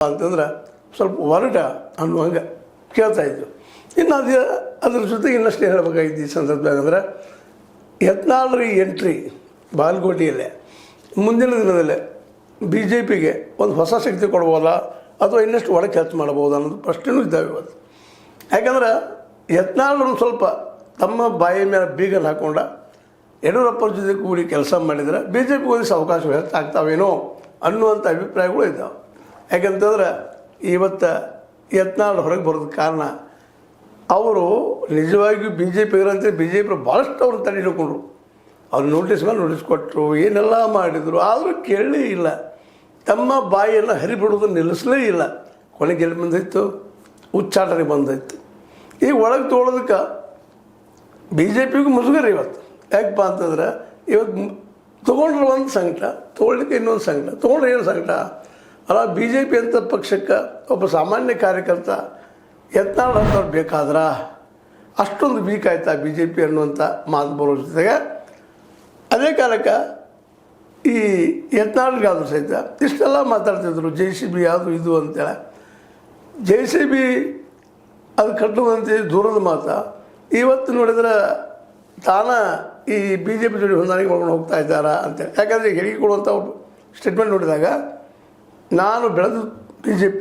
ಅಂತಂದ್ರೆ ಸ್ವಲ್ಪ ಹೊರಟ ಅನ್ನುವಂಗೆ ಕೇಳ್ತಾಯಿದ್ರು. ಇನ್ನು ಅದ್ರ ಜೊತೆಗೆ ಇನ್ನಷ್ಟು ಹೇಳಬೇಕಾಗಿತ್ತು ಈ ಸಂದರ್ಭದಾಗ ಅಂದ್ರೆ ಯತ್ನಾಳ್ರ ಎಂಟ್ರಿ ಬಾಗಲಕೋಟೆಯಲ್ಲೇ ಮುಂದಿನ ದಿನದಲ್ಲೇ ಬಿ ಜೆ ಪಿಗೆ ಒಂದು ಹೊಸ ಶಕ್ತಿ ಕೊಡ್ಬೋದಾ ಅಥವಾ ಇನ್ನಷ್ಟು ಒಳಗೆ ಖರ್ಚು ಮಾಡ್ಬೋದಾ ಅನ್ನೋದು ಪ್ರಶ್ನೆನೂ ಇದ್ದಾವೆ ಇವತ್ತು. ಯಾಕಂದ್ರೆ ಯತ್ನಾಳ್ರು ಸ್ವಲ್ಪ ತಮ್ಮ ಬಾಯಿ ಮೇಲೆ ಬೀಗನ್ನು ಹಾಕೊಂಡ ಯಡಿಯೂರಪ್ಪರ ಜೊತೆ ಕೂಡಿ ಕೆಲಸ ಮಾಡಿದರೆ ಬಿ ಜೆ ಪಿಗೆ ಒಂದಿಷ್ಟು ಅವಕಾಶ ಹೆಚ್ಚಾಗ್ತಾವೇನೋ ಅನ್ನುವಂಥ ಅಭಿಪ್ರಾಯಗಳು ಇದ್ದಾವೆ. ಯಾಕಂತಂದ್ರೆ ಇವತ್ತು ಯತ್ನಾಳ್ ಹೊರಗೆ ಬರೋದಕ್ಕೆ ಕಾರಣ ಅವರು ನಿಜವಾಗಿಯೂ ಬಿ ಜೆ ಪಿಗರಂತೆ ಬಿ ಜೆ ಪಿ ಭಾಳಷ್ಟು ಅವ್ರನ್ನ ತಡೆ ಹಿಡ್ಕೊಂಡ್ರು. ಅವ್ರು ನೋಟಿಸ್ ಮೇಲೆ ನೋಟಿಸ್ ಕೊಟ್ಟರು, ಏನೆಲ್ಲ ಮಾಡಿದರು, ಆದರೂ ಕೇಳಲೇ ಇಲ್ಲ. ತಮ್ಮ ಬಾಯಿಯನ್ನು ಹರಿಬಿಡೋದನ್ನು ನಿಲ್ಲಿಸಲೇ ಇಲ್ಲ. ಕೊನೆಗೆ ಎಲ್ಲಿ ಬಂದಿತ್ತು? ಉಚ್ಚಾಟನೆ ಬಂದಿತ್ತು. ಈಗ ಒಳಗೆ ತೊಗೊಳೋದಕ್ಕೆ ಬಿ ಜೆ ಪಿಗೂ ಮುಜುಗರ ಇವತ್ತು. ಯಾಕಪ್ಪ ಅಂತಂದ್ರೆ ಇವತ್ತು ತೊಗೊಂಡ್ರೆ ಒಂದು ಸಂಕಟ, ತೊಗೊಳ್ಲಿಕ್ಕೆ ಇನ್ನೊಂದು ಸಂಕಟ. ತೊಗೊಂಡ್ರೆ ಏನು ಸಂಕಟ ಅಲ್ಲ, ಬಿ ಜೆ ಪಿ ಅಂತ ಪಕ್ಷಕ್ಕೆ ಒಬ್ಬ ಸಾಮಾನ್ಯ ಕಾರ್ಯಕರ್ತ ಯತ್ನಾಳ್ ಅಂತವ್ರು ಬೇಕಾದ್ರೆ ಅಷ್ಟೊಂದು ವೀಕ್ ಆಯ್ತಾ ಬಿ ಜೆ ಪಿ ಅನ್ನುವಂಥ ಮಾತು ಬರೋ ಜೊತೆಗೆ ಅದೇ ಕಾಲಕ್ಕೆ ಈ ಯತ್ನಾಳ್ಗಾದ್ರೂ ಸಹಿತ ಇಷ್ಟೆಲ್ಲ ಮಾತಾಡ್ತಿದ್ರು ಜೆ ಸಿ ಬಿ ಯಾವುದು ಇದು ಅಂತೇಳಿ. ಜೆ ಸಿ ಬಿ ಅದು ಕಟ್ಟುವಂತೆ ದೂರದ ಮಾತು. ಇವತ್ತು ನೋಡಿದ್ರೆ ಈ ಬಿ ಜೆ ಪಿ ಜೊತೆ ಹೊಂದಾಣಿಕೆ ಮಾಡ್ಕೊಂಡು ಹೋಗ್ತಾ ಇದ್ದಾರಾ ಅಂತೇಳಿ. ಯಾಕಂದರೆ ಹೇಳಿಕೆ ಕೊಡುವಂಥ ಸ್ಟೇಟ್ಮೆಂಟ್ ನೋಡಿದಾಗ ನಾನು ಬೆಳೆದು ಬಿ ಜೆ ಪಿ